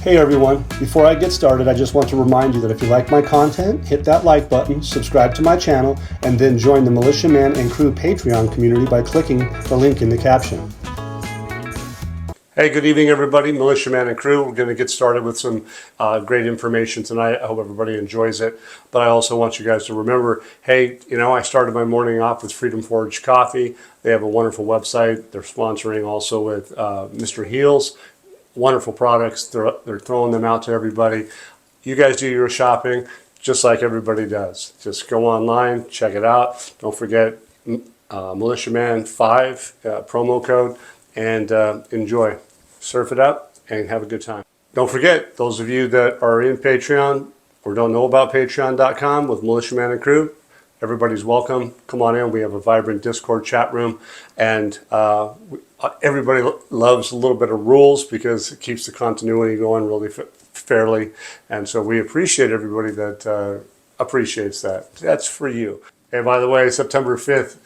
Hey everyone, before I get started, I just want to remind you that if you like my content, hit that like button, subscribe to my channel, and then join the Militia Man and Crew Patreon community by clicking the link in the caption. Hey, good evening everybody, Militia Man and Crew. We're going to get started with some great information tonight. I hope everybody enjoys it. But I also want you guys to remember, hey, I started my morning off with Freedom Forge Coffee. They have a wonderful website. They're sponsoring also with Mr. Heels. Wonderful products. They're throwing them out to everybody. You guys do your shopping just like everybody does. Just go online, check it out. Don't forget militiaman5 promo code, and enjoy. Surf it up and have a good time. Don't forget, those of you that are in Patreon or don't know about patreon.com with Militia Man and Crew, everybody's welcome. Come on in. We have a vibrant Discord chat room, and everybody loves a little bit of rules because it keeps the continuity going really fairly. And so we appreciate everybody that appreciates that. That's for you. And by the way, September 5th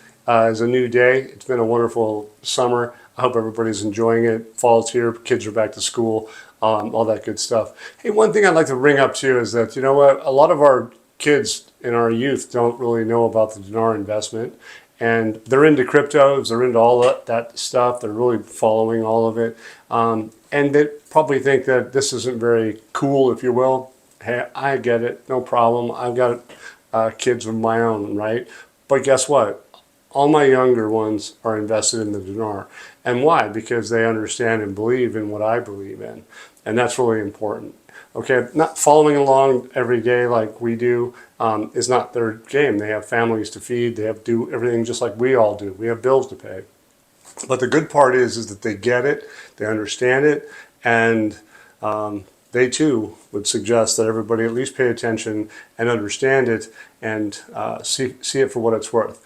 is a new day. It's been a wonderful summer. I hope everybody's enjoying it. Fall's here. Kids are back to school. All that good stuff. Hey, one thing I'd like to bring up too is that, you know what, a lot of our kids in our youth don't really know about the dinar investment, and they're into cryptos, they're into all that stuff, they're really following all of it, and they probably think that this isn't very cool, if you will. Hey, I get it, no problem. I've got kids of my own, right? But guess what? All my younger ones are invested in the dinar. And why? Because they understand and believe in what I believe in. And that's really important. Okay, not following along every day like we do is not their game. They have families to feed. They have to do everything just like we all do. We have bills to pay. But the good part is that they get it, they understand it, and they too would suggest that everybody at least pay attention and understand it and see it for what it's worth.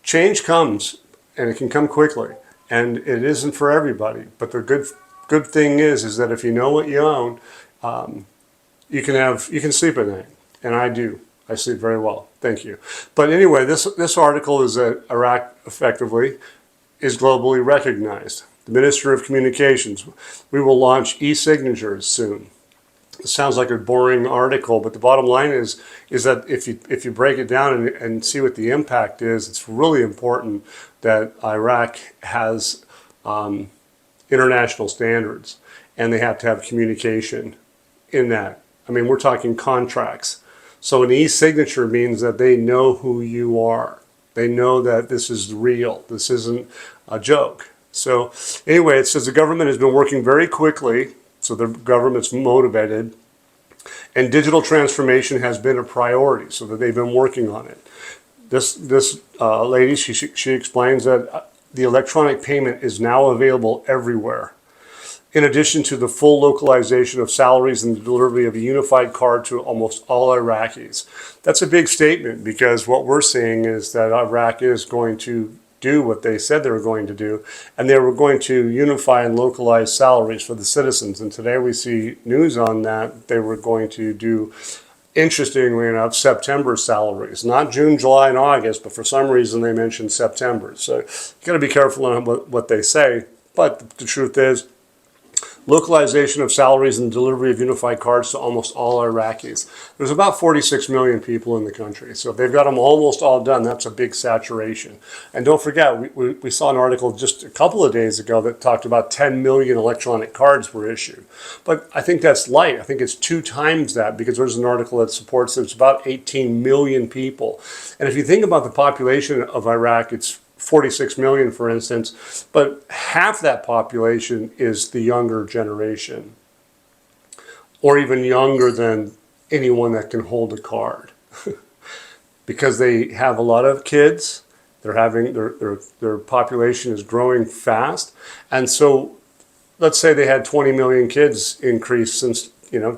Change comes, and it can come quickly, and it isn't for everybody. But the good thing is that if you know what you own, you can sleep at night, and I do. I sleep very well. Thank you. But anyway, this article is that Iraq effectively is globally recognized. The Minister of Communications, we will launch e-signatures soon. It sounds like a boring article, but the bottom line is that if you break it down and see what the impact is, it's really important that Iraq has international standards, and they have to have communication in that. I mean, we're talking contracts. So an e-signature means that they know who you are. They know that this is real. This isn't a joke. So anyway, it says the government has been working very quickly. So the government's motivated, and digital transformation has been a priority, so that they've been working on it. This lady, she explains that the electronic payment is now available everywhere. In addition to the full localization of salaries and the delivery of a unified card to almost all Iraqis. That's a big statement, because what we're seeing is that Iraq is going to do what they said they were going to do, and they were going to unify and localize salaries for the citizens. And today we see news on that. They were going to do, interestingly enough, September salaries, not June, July, and August, but for some reason they mentioned September. So you got to be careful on what they say. But the truth is, localization of salaries and delivery of unified cards to almost all Iraqis. There's about 46 million people in the country. So if they've got them almost all done, that's a big saturation. And don't forget, we saw an article just a couple of days ago that talked about 10 million electronic cards were issued. But I think that's light. I think it's 2 times that, because there's an article that supports that it's about 18 million people. And if you think about the population of Iraq, it's 46 million, for instance, but half that population is the younger generation, or even younger than anyone that can hold a card, because they have a lot of kids. Their population is growing fast, and so let's say they had 20 million kids increase since,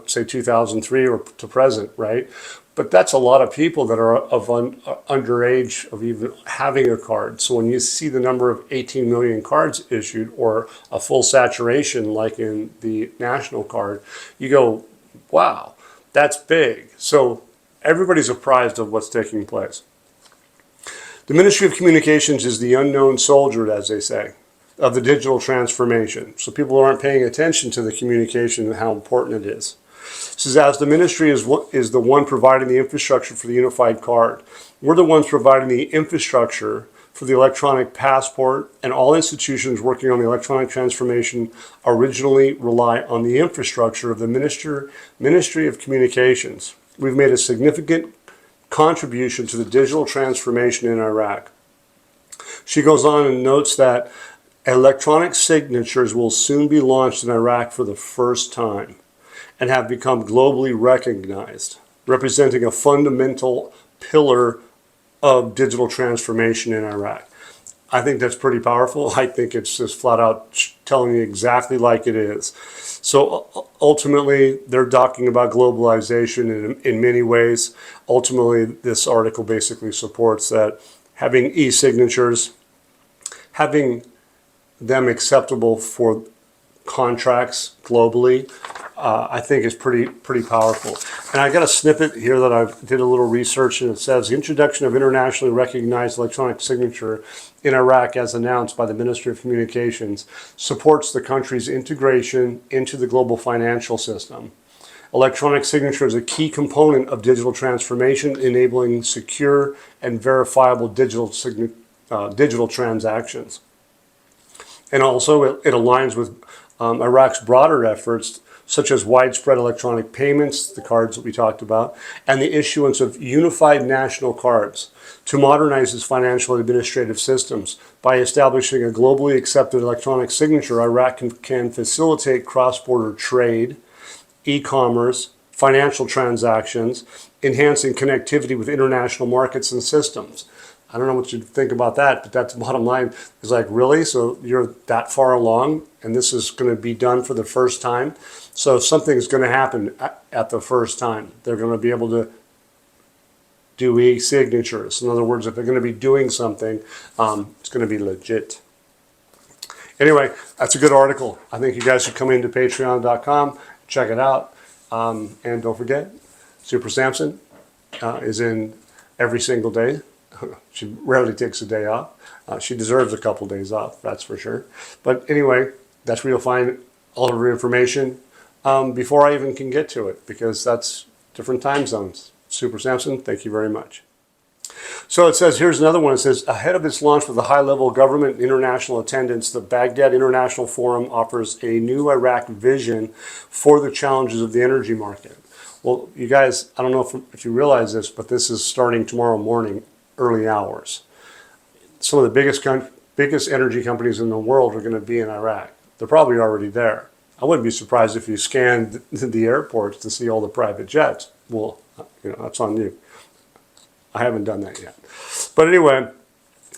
say 2003 or to present, right? But that's a lot of people that are of underage of even having a card. So when you see the number of 18 million cards issued, or a full saturation like in the national card, you go, wow, that's big. So everybody's apprised of what's taking place. The Ministry of Communications is the unknown soldier, as they say. of the digital transformation. So people aren't paying attention to the communication and how important it is. It says, as the ministry is the one providing the infrastructure for the unified card, we're the ones providing the infrastructure for the electronic passport, and all institutions working on the electronic transformation originally rely on the infrastructure of the Ministry of Communications. We've made a significant contribution to the digital transformation in Iraq. She goes on and notes that electronic signatures will soon be launched in Iraq for the first time and have become globally recognized, representing a fundamental pillar of digital transformation in Iraq. I think that's pretty powerful. I think it's just flat out telling you exactly like it is. So ultimately, they're talking about globalization in many ways. Ultimately, this article basically supports that having e-signatures, having them acceptable for contracts globally, I think is pretty powerful. And I got a snippet here that I did a little research, and it says the introduction of internationally recognized electronic signature in Iraq, as announced by the Ministry of Communications, supports the country's integration into the global financial system. Electronic signature is a key component of digital transformation, enabling secure and verifiable digital transactions. And also it aligns with Iraq's broader efforts, such as widespread electronic payments, the cards that we talked about, and the issuance of unified national cards to modernize its financial and administrative systems. By establishing a globally accepted electronic signature, Iraq can facilitate cross-border trade, e-commerce, financial transactions, enhancing connectivity with international markets and systems. I don't know what you think about that, but that's the bottom line. Is like, really? So you're that far along, and this is going to be done for the first time? So something's going to happen at the first time. They're going to be able to do e-signatures. In other words, if they're going to be doing something, it's going to be legit. Anyway, that's a good article. I think you guys should come into patreon.com, check it out. And don't forget, Super Samson is in every single day. She rarely takes a day off. She deserves a couple days off, that's for sure. But anyway, that's where you'll find all of her information before I even can get to it, because that's different time zones. Super Samson, thank you very much. So it says, here's another one. It says, ahead of its launch with a high-level government and international attendance, the Baghdad International Forum offers a new Iraq vision for the challenges of the energy market. Well, you guys, I don't know if you realize this, but this is starting tomorrow morning, early hours. Some of the biggest energy companies in the world are going to be in Iraq. They're probably already there. I wouldn't be surprised if you scanned the airports to see all the private jets. Well, that's on you. I haven't done that yet. But anyway,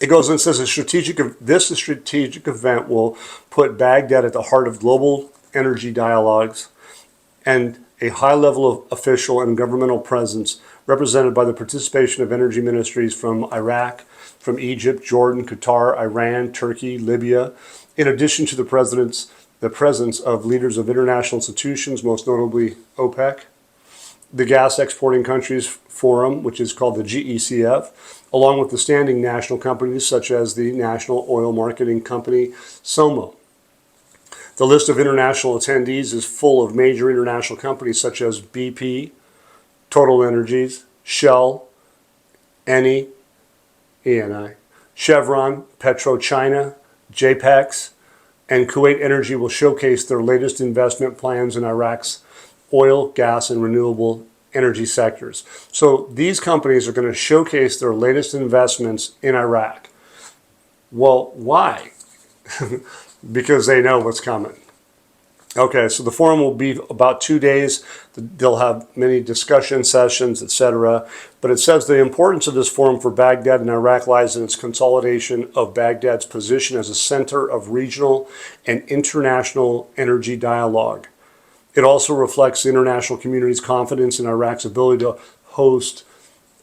it goes and says this strategic event will put Baghdad at the heart of global energy dialogues and a high level of official and governmental presence represented by the participation of energy ministries from Iraq, from Egypt, Jordan, Qatar, Iran, Turkey, Libya, in addition to the presence of leaders of international institutions, most notably OPEC, the Gas Exporting Countries Forum, which is called the GECF, along with the standing national companies such as the National Oil Marketing Company, SOMO. The list of international attendees is full of major international companies such as BP, Total Energies, Shell, Eni, Chevron, PetroChina, JPEX, and Kuwait Energy will showcase their latest investment plans in Iraq's oil, gas, and renewable energy sectors. So these companies are going to showcase their latest investments in Iraq. Well, why? Because they know what's coming. Okay, so the forum will be about 2 days. They'll have many discussion sessions, etc. But it says the importance of this forum for Baghdad and Iraq lies in its consolidation of Baghdad's position as a center of regional and international energy dialogue. It also reflects the international community's confidence in Iraq's ability to host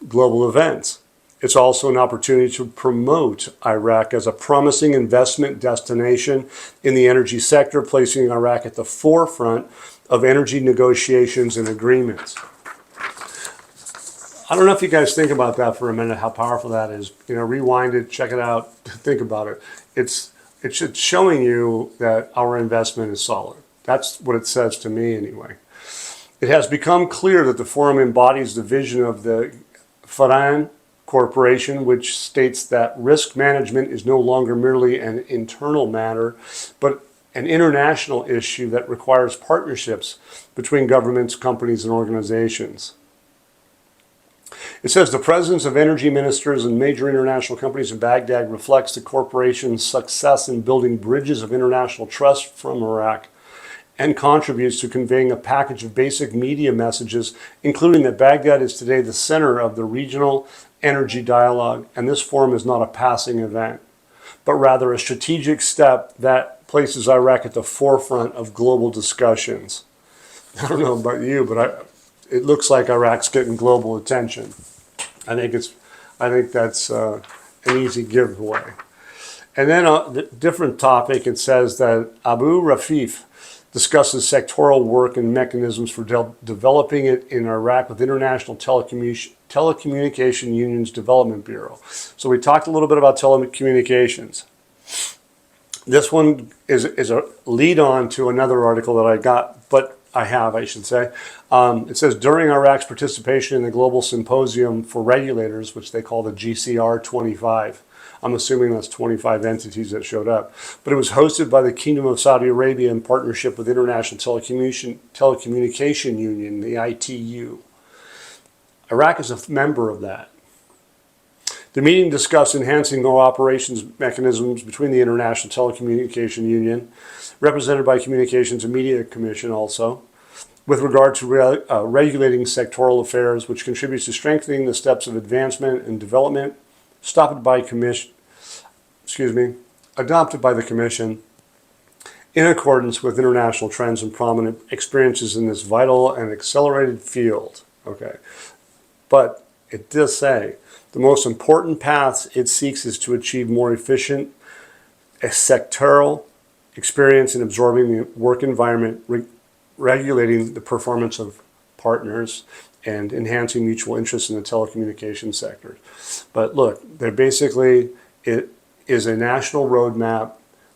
global events. It's also an opportunity to promote Iraq as a promising investment destination in the energy sector, placing Iraq at the forefront of energy negotiations and agreements. I don't know if you guys think about that for a minute, how powerful that is. Rewind it, check it out, think about it. It's it's showing you that our investment is solid. That's what it says to me anyway. It has become clear that the forum embodies the vision of the Faran Corporation, which states that risk management is no longer merely an internal matter, but an international issue that requires partnerships between governments, companies, and organizations. It says the presence of energy ministers and major international companies in Baghdad reflects the corporation's success in building bridges of international trust from Iraq and contributes to conveying a package of basic media messages, including that Baghdad is today the center of the regional energy dialogue, and this forum is not a passing event, but rather a strategic step that places Iraq at the forefront of global discussions. I don't know about you, but it looks like Iraq's getting global attention. I think that's an easy giveaway. And then a different topic, it says that Abu Rafif discusses sectoral work and mechanisms for developing it in Iraq with International Telecommunication Union's Development Bureau. So we talked a little bit about telecommunications. This one is a lead on to another article that I should say. It says, during Iraq's participation in the Global Symposium for Regulators, which they call the GCR 25, I'm assuming that's 25 entities that showed up, but it was hosted by the Kingdom of Saudi Arabia in partnership with International Telecommunication Union, the ITU. Iraq is a member of that. The meeting discussed enhancing operations mechanisms between the International Telecommunication Union, represented by Communications and Media Commission also, with regard to regulating sectoral affairs, which contributes to strengthening the steps of advancement and development, adopted by the Commission in accordance with international trends and prominent experiences in this vital and accelerated field. Okay, but it does say the most important path it seeks is to achieve more efficient sectoral experience in absorbing the work environment, regulating the performance of partners, and enhancing mutual interest in the telecommunications sector. But look, it is a national roadmap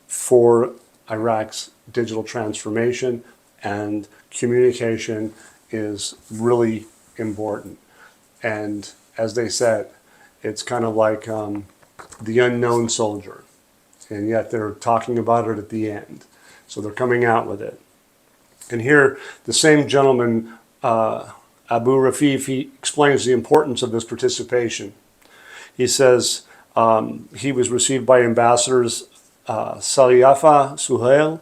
for Iraq's digital transformation, and communication is really important. And as they said, it's kind of like the unknown soldier, and yet they're talking about it at the end. So they're coming out with it. And here, the same gentleman, Abu Rafif, he explains the importance of this participation. He says he was received by ambassadors Saliafa Suhail.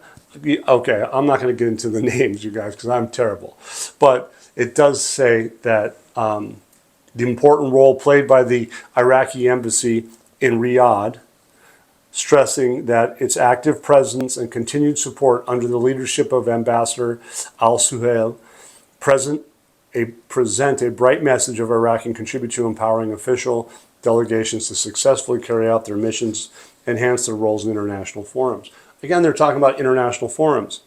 Okay, I'm not going to get into the names, you guys, because I'm terrible. But it does say that the important role played by the Iraqi embassy in Riyadh, stressing that its active presence and continued support under the leadership of Ambassador al-Suhail present a bright message of Iraq and contribute to empowering official delegations to successfully carry out their missions, enhance their roles in international forums. Again, they're talking about international forums.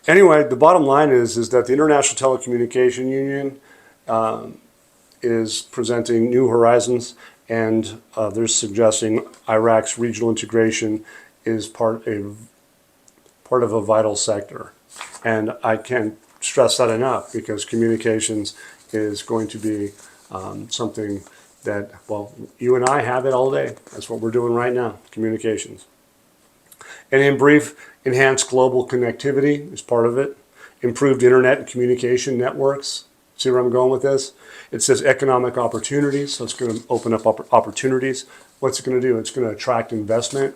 Anyway, the bottom line is that the International Telecommunication Union is presenting new horizons, and they're suggesting Iraq's regional integration is part of a vital sector. And I can't stress that enough, because communications is going to be something that, well, you and I have it all day. That's what we're doing right now, communications. And in brief, enhanced global connectivity is part of it. Improved internet and communication networks. See where I'm going with this? It says economic opportunities, so it's going to open up opportunities. What's it going to do? It's going to attract investment.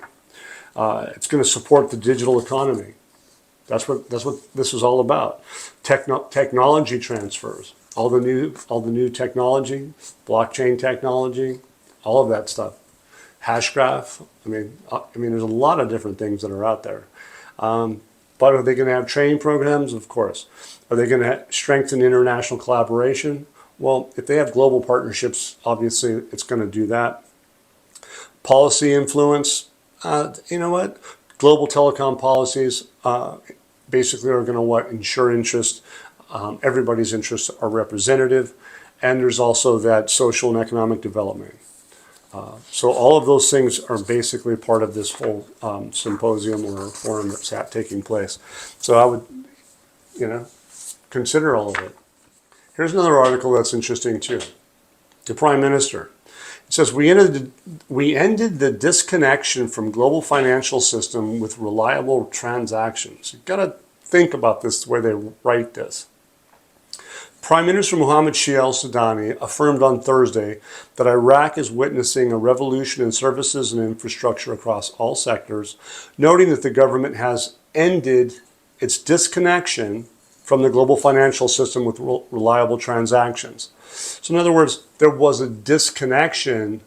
It's going to support the digital economy. That's what this is all about. Technology transfers, all the new technology, blockchain technology, all of that stuff. Hashgraph. I mean, there's a lot of different things that are out there. But are they going to have training programs? Of course. Are they going to strengthen international collaboration? Well, if they have global partnerships, obviously it's going to do that. Policy influence. You know what? Global telecom policies basically are going to ensure interest. Everybody's interests are representative. And there's also that social and economic development. So all of those things are basically part of this whole symposium or forum that's taking place. So I would, consider all of it. Here's another article that's interesting too. The Prime Minister. It says, we ended the disconnection from global financial system with reliable transactions. You've got to think about this the way they write this. Prime Minister Mohammed Shia al-Sudani affirmed on Thursday that Iraq is witnessing a revolution in services and infrastructure across all sectors, noting that the government has ended its disconnection from the global financial system with reliable transactions. So in other words, there was a disconnection,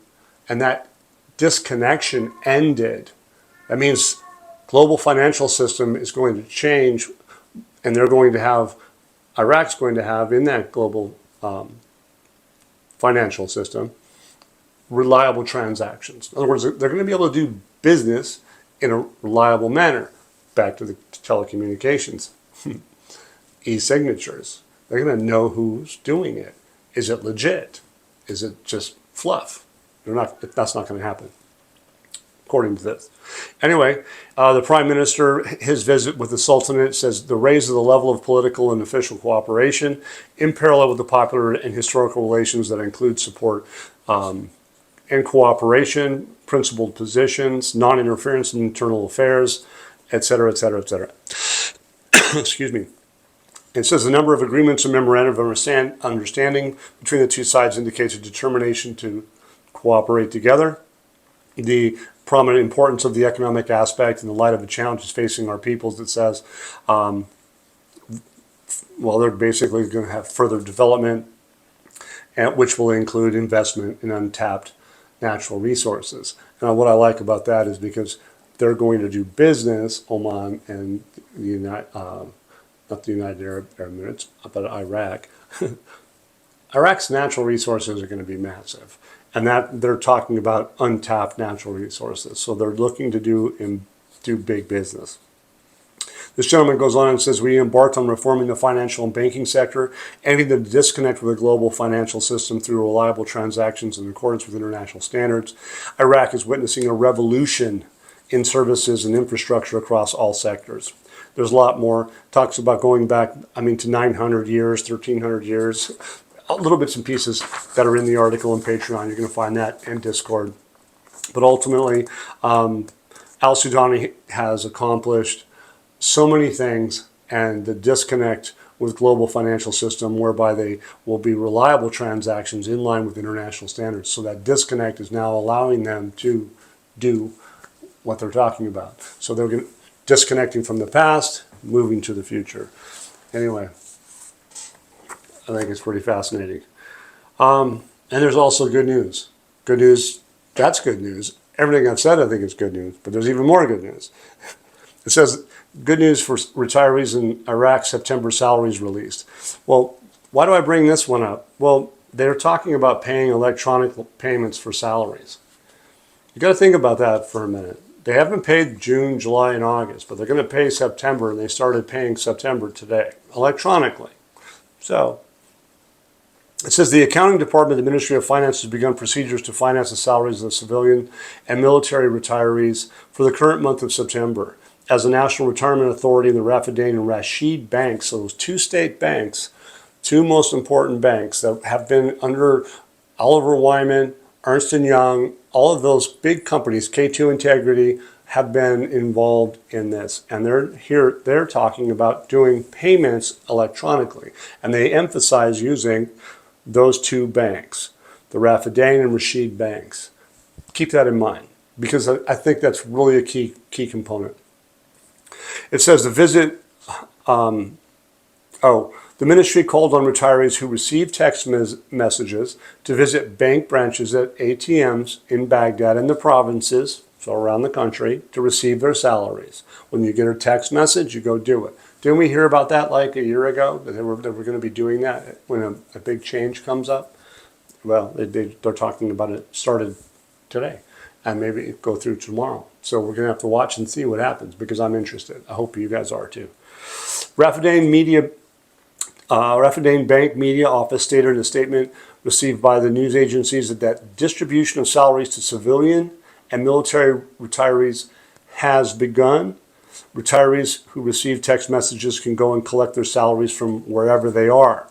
and that disconnection ended. That means global financial system is going to change, and they're going to have, Iraq's going to have in that global financial system, reliable transactions. In other words, they're going to be able to do business in a reliable manner. Back to the telecommunications. E-signatures. They're going to know who's doing it. Is it legit? Is it just fluff? That's not going to happen, according to this. Anyway, the Prime Minister, his visit with the Sultanate, says the raise of the level of political and official cooperation in parallel with the popular and historical relations that include support and cooperation, principled positions, non-interference in internal affairs, etc., etc., etc. Excuse me. It says the number of agreements and memorandum of understanding between the two sides indicates a determination to cooperate together. The prominent importance of the economic aspect in the light of the challenges facing our peoples, that says, well, they're basically going to have further development, which will include investment in untapped natural resources. And what I like about that is because they're going to do business, Oman and the not the United Arab Emirates, but Iraq. Iraq's natural resources are going to be massive. And that they're talking about untapped natural resources. So they're looking to do big business. This gentleman goes on and says, we embarked on reforming the financial and banking sector, ending the disconnect with the global financial system through reliable transactions in accordance with international standards. Iraq is witnessing a revolution in services and infrastructure across all sectors. There's a lot more. Talks about going back, to 900 years, 1300 years. Little bits and pieces that are in the article on Patreon. You're going to find that in Discord. But ultimately, al-Sudani has accomplished so many things, and the disconnect with global financial system whereby they will be reliable transactions in line with international standards. So that disconnect is now allowing them to do what they're talking about. So they're disconnecting from the past, moving to the future. Anyway, I think it's pretty fascinating. And there's also good news. Good news, that's good news. Everything I've said, I think is good news, but there's even more good news. It says, good news for retirees in Iraq, September salaries released. Well, why do I bring this one up? Well, they're talking about paying electronic payments for salaries. You got to think about that for a minute. They haven't paid June, July, and August, but they're going to pay September, and they started paying September today, electronically. So, it says the accounting department of the Ministry of Finance has begun procedures to finance the salaries of civilian and military retirees for the current month of September. As the National Retirement Authority and the Rafidain and Rashid banks, so those two state banks, two most important banks that have been under Oliver Wyman, Ernst & Young, all of those big companies, K2 Integrity, have been involved in this. And they're talking about doing payments electronically. And they emphasize using those two banks, the Rafidain and Rashid banks. Keep that in mind, because I think that's really a key component. It says the visit, the ministry called on retirees who received text messages to visit bank branches at ATMs in Baghdad and the provinces, so around the country, to receive their salaries. When you get a text message, you go do it. Didn't we hear about that like a year ago, that they were going to be doing that when a big change comes up? Well, they're talking about it started today, and maybe go through tomorrow. So we're going to have to watch and see what happens, because I'm interested. I hope you guys are too. Rafidain Bank Media Office stated in a statement, received by the news agencies that distribution of salaries to civilian and military retirees has begun. Retirees who receive text messages can go and collect their salaries from wherever they are.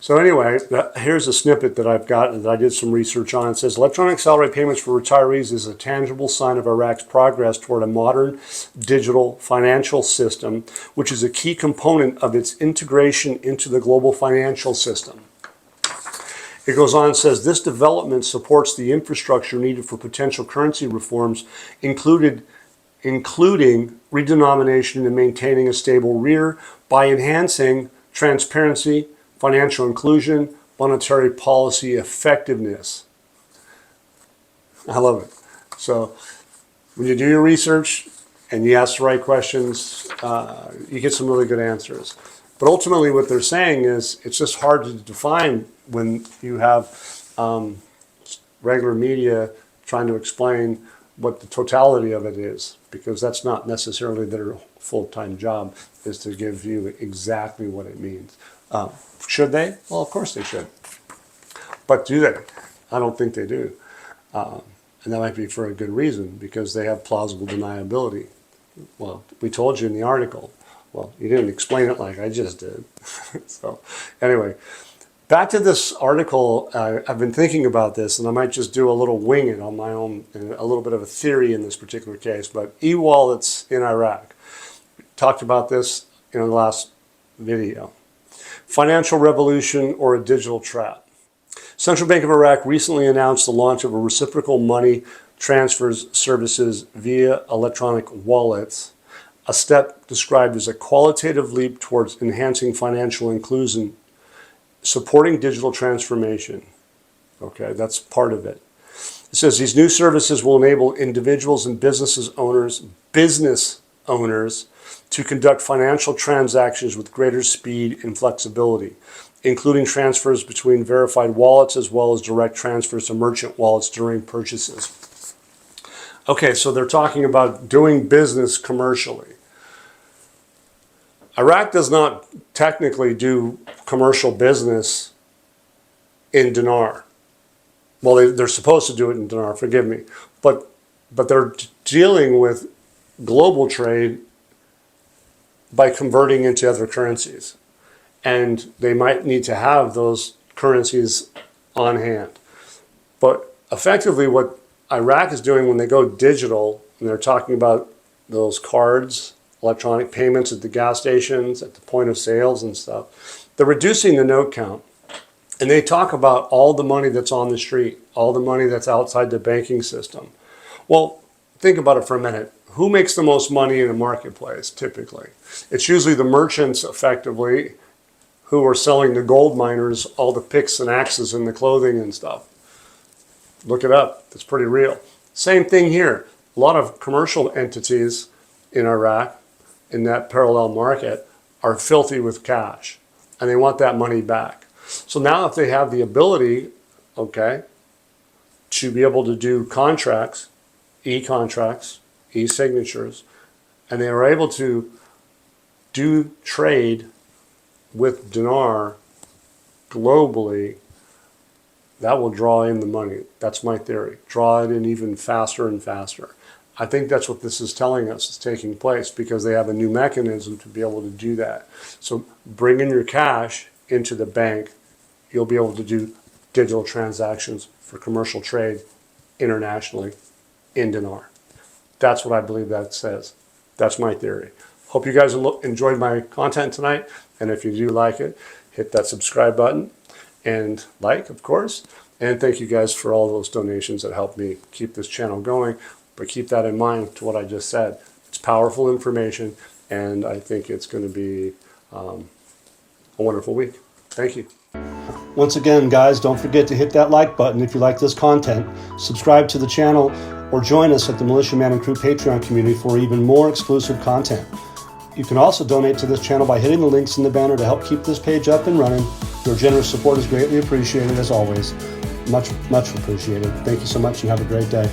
So anyway, here's a snippet that I've got that I did some research on. It says, electronic salary payments for retirees is a tangible sign of Iraq's progress toward a modern digital financial system, which is a key component of its integration into the global financial system. It goes on and says, this development supports the infrastructure needed for potential currency reforms, including redenomination and maintaining a stable rear by enhancing transparency, financial inclusion, monetary policy effectiveness. I love it. So when you do your research and you ask the right questions, you get some really good answers. But ultimately what they're saying is it's just hard to define when you have regular media trying to explain what the totality of it is, because that's not necessarily their full-time job, is to give you exactly what it means. Should they? Well, of course they should. But do they? I don't think they do. And that might be for a good reason, because they have plausible deniability. Well, we told you in the article. Well, you didn't explain it like I just did. So anyway, back to this article. I've been thinking about this, and I might just do a little wing it on my own, and a little bit of a theory in this particular case. But e-wallets in Iraq. We talked about this in the last video. Financial revolution or a digital trap. Central Bank of Iraq recently announced the launch of a reciprocal money transfers services via electronic wallets, a step described as a qualitative leap towards enhancing financial inclusion, supporting digital transformation. Okay, that's part of it. It says these new services will enable individuals and business owners to conduct financial transactions with greater speed and flexibility, including transfers between verified wallets as well as direct transfers to merchant wallets during purchases. Okay, so they're talking about doing business commercially. Iraq does not technically do commercial business in dinar. Well, they're supposed to do it in dinar, forgive me. But they're dealing with global trade by converting into other currencies. And they might need to have those currencies on hand. But effectively what Iraq is doing when they go digital, and they're talking about those cards, electronic payments at the gas stations, at the point of sales and stuff, they're reducing the note count. And they talk about all the money that's on the street, all the money that's outside the banking system. Well, think about it for a minute. Who makes the most money in a marketplace, typically? It's usually the merchants, effectively, who are selling the gold miners all the picks and axes and the clothing and stuff. Look it up. It's pretty real. Same thing here. A lot of commercial entities in Iraq, in that parallel market, are filthy with cash, and they want that money back. So now if they have the ability, okay, to be able to do contracts, e-contracts, e-signatures, and they are able to do trade with dinar globally, that will draw in the money. That's my theory. Draw it in even faster and faster. I think that's what this is telling us is taking place, because they have a new mechanism to be able to do that. So bring in your cash into the bank. You'll be able to do digital transactions for commercial trade internationally in dinar. That's what I believe that says. That's my theory. Hope you guys enjoyed my content tonight. And if you do like it, hit that subscribe button and like, of course. And thank you guys for all those donations that help me keep this channel going. But keep that in mind to what I just said. It's powerful information, and I think it's going to be a wonderful week. Thank you. Once again, guys, don't forget to hit that like button if you like this content. Subscribe to the channel or join us at the Militia Man and Crew Patreon community for even more exclusive content. You can also donate to this channel by hitting the links in the banner to help keep this page up and running. Your generous support is greatly appreciated, as always. Much, much appreciated. Thank you so much, and have a great day.